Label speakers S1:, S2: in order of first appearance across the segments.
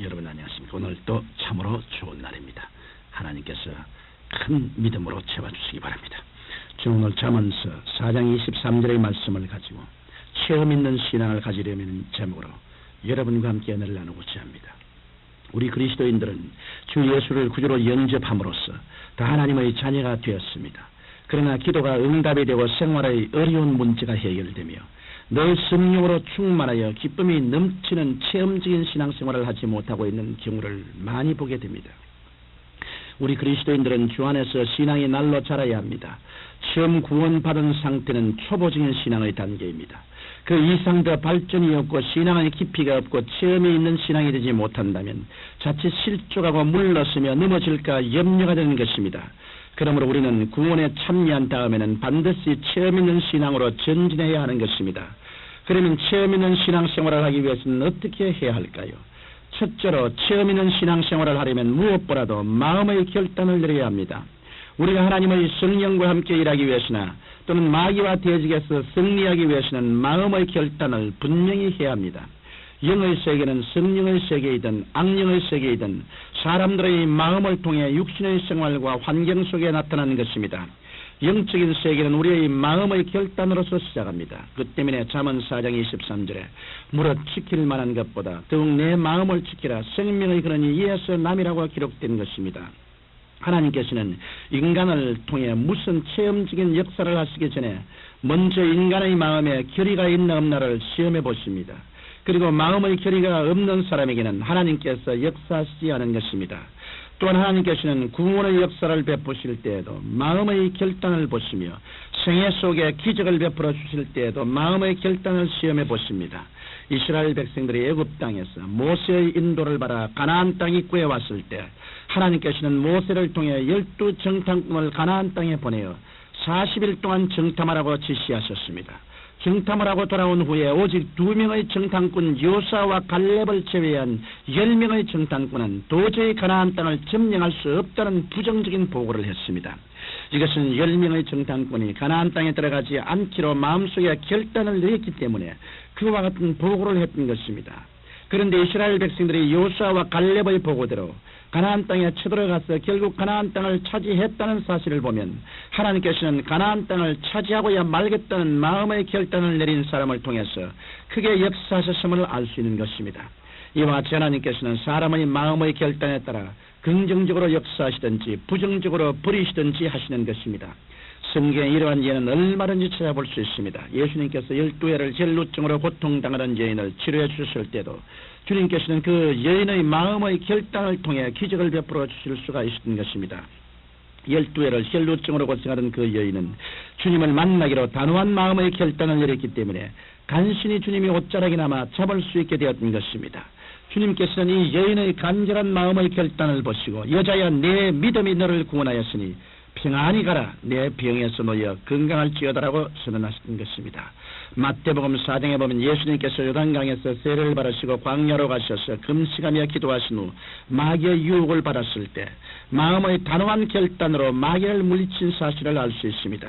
S1: 여러분 안녕하십니까? 오늘 또 참으로 좋은 날입니다. 하나님께서 큰 믿음으로 채워주시기 바랍니다. 저는 오늘 잠언서 4장 23절의 말씀을 가지고 체험 있는 신앙을 가지려는 제목으로 여러분과 함께 은혜를 나누고자 합니다. 우리 그리스도인들은 주 예수를 구주로 영접함으로써 다 하나님의 자녀가 되었습니다. 그러나 기도가 응답이 되고 생활의 어려운 문제가 해결되며 늘 성령으로 충만하여 기쁨이 넘치는 체험적인 신앙생활을 하지 못하고 있는 경우를 많이 보게 됩니다. 우리 그리스도인들은 주 안에서 신앙이 날로 자라야 합니다. 처음 구원받은 상태는 초보적인 신앙의 단계입니다. 그 이상 더 발전이 없고 신앙의 깊이가 없고 체험이 있는 신앙이 되지 못한다면 자칫 실족하고 물러서며 넘어질까 염려가 되는 것입니다. 그러므로 우리는 구원에 참여한 다음에는 반드시 체험 있는 신앙으로 전진해야 하는 것입니다. 그러면 체험 있는 신앙생활을 하기 위해서는 어떻게 해야 할까요? 첫째로 체험 있는 신앙생활을 하려면 무엇보다도 마음의 결단을 내려야 합니다. 우리가 하나님의 성령과 함께 일하기 위해서나 또는 마귀와 대적에서 승리하기 위해서는 마음의 결단을 분명히 해야 합니다. 영의 세계는 성령의 세계이든 악령의 세계이든 사람들의 마음을 통해 육신의 생활과 환경 속에 나타나는 것입니다. 영적인 세계는 우리의 마음의 결단으로서 시작합니다. 그 때문에 잠언 4장 23절에 무릇 지킬 만한 것보다 더욱 내 마음을 지키라 생명의 근원이 이에서 남이라고 기록된 것입니다. 하나님께서는 인간을 통해 무슨 체험적인 역사를 하시기 전에 먼저 인간의 마음에 결의가 있나 없나를 시험해 보십니다. 그리고 마음의 결의가 없는 사람에게는 하나님께서 역사하시지 않은 것입니다. 또한 하나님께서는 구원의 역사를 베푸실 때에도 마음의 결단을 보시며 생애 속에 기적을 베풀어 주실 때에도 마음의 결단을 시험해 보십니다. 이스라엘 백성들이 애굽 땅에서 모세의 인도를 받아 가나안 땅 입구에 왔을 때 하나님께서는 모세를 통해 12정탐꾼을 가나안 땅에 보내어 40일 동안 정탐하라고 지시하셨습니다. 정탐을 하고 돌아온 후에 오직 2명의 정탐꾼 요사와 갈렙을 제외한 10명의 정탐꾼은 도저히 가나안 땅을 점령할 수 없다는 부정적인 보고를 했습니다. 이것은 10명의 정탐꾼이 가나안 땅에 들어가지 않기로 마음속에 결단을 내렸기 때문에 그와 같은 보고를 했던 것입니다. 그런데 이스라엘 백성들이 요사와 갈렙의 보고대로 가나안 땅에 쳐들어가서 결국 가나안 땅을 차지했다는 사실을 보면 하나님께서는 가나안 땅을 차지하고야 말겠다는 마음의 결단을 내린 사람을 통해서 크게 역사하셨음을 알 수 있는 것입니다. 이와 같이 하나님께서는 사람의 마음의 결단에 따라 긍정적으로 역사하시든지 부정적으로 버리시든지 하시는 것입니다. 성경에 이러한 예는 얼마든지 찾아볼 수 있습니다. 예수님께서 12회를 젤루증으로 고통당하는 여인을 치료해 주셨을 때도 주님께서는 그 여인의 마음의 결단을 통해 기적을 베풀어 주실 수가 있었던 것입니다. 12회를 혈루증으로 고생하던 그 여인은 주님을 만나기로 단호한 마음의 결단을 내렸기 때문에 간신히 주님이 옷자락이나마 잡을 수 있게 되었던 것입니다. 주님께서는 이 여인의 간절한 마음의 결단을 보시고 여자야 내 믿음이 너를 구원하였으니 평안히 가라 내 병에서 놓여 건강할지어다라고 선언하셨던 것입니다. 마태복음 4장에 보면 예수님께서 요단강에서 세례를 받으시고 광야로 가셔서 금식하며 기도하신 후 마귀의 유혹을 받았을 때 마음의 단호한 결단으로 마귀를 물리친 사실을 알 수 있습니다.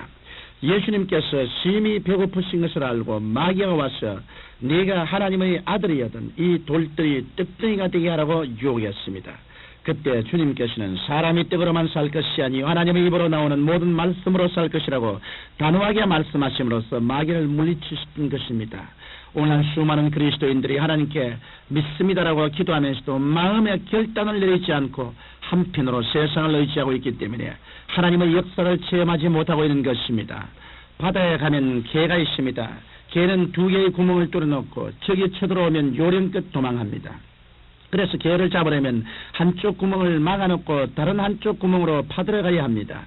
S1: 예수님께서 심히 배고프신 것을 알고 마귀가 와서 네가 하나님의 아들이거든 이 돌들이 떡덩이가 되게 하라고 유혹했습니다. 그때 주님께서는 사람이 떡으로만 살 것이 아니요 하나님의 입으로 나오는 모든 말씀으로 살 것이라고 단호하게 말씀하심으로써 마귀를 물리치셨던 것입니다. 오늘 수많은 그리스도인들이 하나님께 믿습니다라고 기도하면서도 마음의 결단을 내리지 않고 한편으로 세상을 의지하고 있기 때문에 하나님의 역사를 체험하지 못하고 있는 것입니다. 바다에 가면 개가 있습니다. 개는 2개의 구멍을 뚫어놓고 적이 쳐들어오면 요령껏 도망합니다. 그래서 개를 잡으려면 한쪽 구멍을 막아놓고 다른 한쪽 구멍으로 파들어가야 합니다.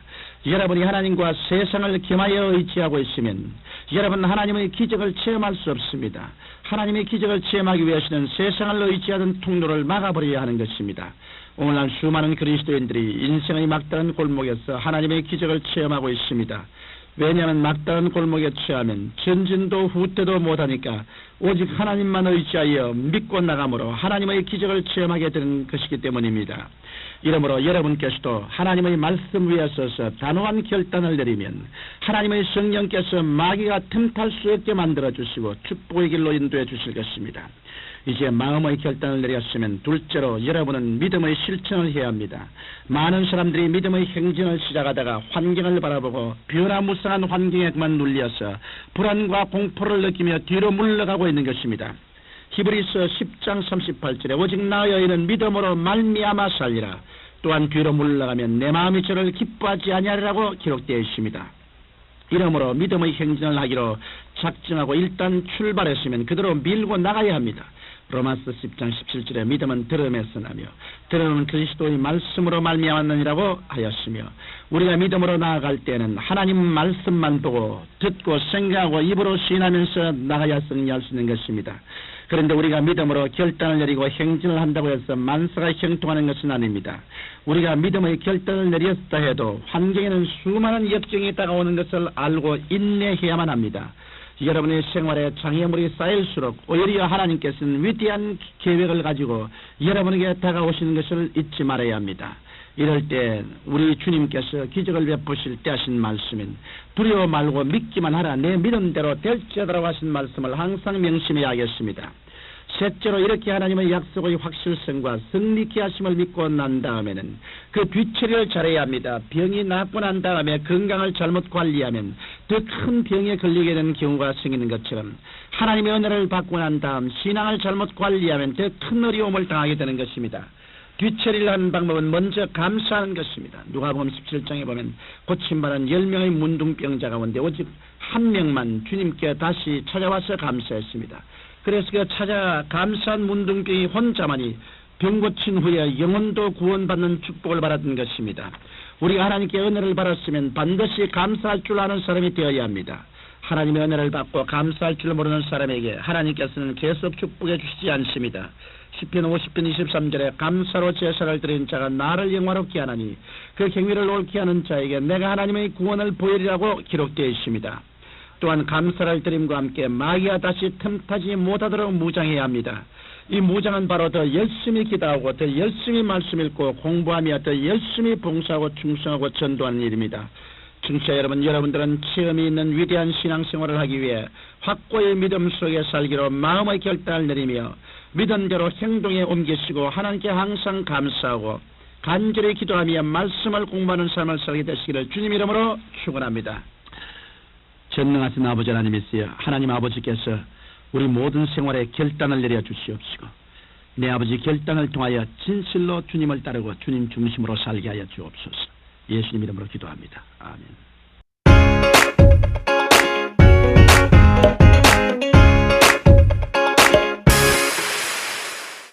S1: 여러분이 하나님과 세상을 겸하여 의지하고 있으면 여러분 하나님의 기적을 체험할 수 없습니다. 하나님의 기적을 체험하기 위해서는 세상을 의지하던 통로를 막아버려야 하는 것입니다. 오늘날 수많은 그리스도인들이 인생의 막다른 골목에서 하나님의 기적을 체험하고 있습니다. 왜냐하면 막다른 골목에 처하면 전진도 후퇴도 못하니까 오직 하나님만 의지하여 믿고 나감으로 하나님의 기적을 체험하게 되는 것이기 때문입니다. 이러므로 여러분께서도 하나님의 말씀 위에 서서 단호한 결단을 내리면 하나님의 성령께서 마귀가 틈탈 수 없게 만들어 주시고 축복의 길로 인도해 주실 것입니다. 이제 마음의 결단을 내렸으면 둘째로 여러분은 믿음의 실천을 해야 합니다. 많은 사람들이 믿음의 행진을 시작하다가 환경을 바라보고 변화무쌍한 환경에 그만 눌려서 불안과 공포를 느끼며 뒤로 물러가고 있는 것입니다. 히브리서 10장 38절에 오직 나의 믿음으로 말미암아 살리라. 또한 뒤로 물러가면 내 마음이 저를 기뻐하지 아니하리라고 기록되어 있습니다. 이러므로 믿음의 행진을 하기로 작정하고 일단 출발했으면 그대로 밀고 나가야 합니다. 로마서 10장 17절에 믿음은 들음에서 나며 들음은 그리스도의 말씀으로 말미암았느니라고 하였으며, 우리가 믿음으로 나아갈 때는 하나님 말씀만 보고 듣고 생각하고 입으로 시인하면서 나가야 승리할 수 있는 것입니다. 그런데 우리가 믿음으로 결단을 내리고 행진을 한다고 해서 만사가 형통하는 것은 아닙니다. 우리가 믿음의 결단을 내렸다 해도 환경에는 수많은 역경이 다가오는 것을 알고 인내해야만 합니다. 여러분의 생활에 장애물이 쌓일수록 오히려 하나님께서는 위대한 계획을 가지고 여러분에게 다가오시는 것을 잊지 말아야 합니다. 이럴 때 우리 주님께서 기적을 베푸실 때 하신 말씀인 두려워 말고 믿기만 하라, 내 믿음대로 될지어다라고 하신 말씀을 항상 명심해야 하겠습니다. 셋째로 이렇게 하나님의 약속의 확실성과 승리케 하심을 믿고 난 다음에는 그 뒤처리를 잘해야 합니다. 병이 낫고 난 다음에 건강을 잘못 관리하면 더 큰 병에 걸리게 되는 경우가 생기는 것처럼, 하나님의 은혜를 받고 난 다음 신앙을 잘못 관리하면 더 큰 어려움을 당하게 되는 것입니다. 뒤처리를 하는 방법은 먼저 감사하는 것입니다. 누가복음 17장에 보면 고침받은 10명의 문둥병자 가운데 오직 한 명만 주님께 다시 찾아와서 감사했습니다. 그래서 그 감사한 문둥병이 혼자만이 병 고친 후에 영혼도 구원받는 축복을 받았던 것입니다. 우리가 하나님께 은혜를 받았으면 반드시 감사할 줄 아는 사람이 되어야 합니다. 하나님의 은혜를 받고 감사할 줄 모르는 사람에게 하나님께서는 계속 축복해 주시지 않습니다. 시편 50편 23절에 감사로 제사를 드린 자가 나를 영화롭게 하나니 그 행위를 옳게 하는 자에게 내가 하나님의 구원을 보이리라고 기록되어 있습니다. 또한 감사를 드림과 함께 마귀가 다시 틈타지 못하도록 무장해야 합니다. 이 무장은 바로 더 열심히 기도하고 더 열심히 말씀 읽고 공부하며 더 열심히 봉사하고 충성하고 전도하는 일입니다. 청취자 여러분, 여러분들은 체험이 있는 위대한 신앙생활을 하기 위해 확고의 믿음 속에 살기로 마음의 결단을 내리며 믿음대로 행동에 옮기시고 하나님께 항상 감사하고 간절히 기도하며 말씀을 공부하는 삶을 살게 되시기를 주님 이름으로 축원합니다. 전능하신 아버지 하나님이시여, 하나님 아버지께서 우리 모든 생활에 결단을 내려 주시옵시고 내 아버지 결단을 통하여 진실로 주님을 따르고 주님 중심으로 살게 하여 주옵소서. 예수님 이름으로 기도합니다. 아멘.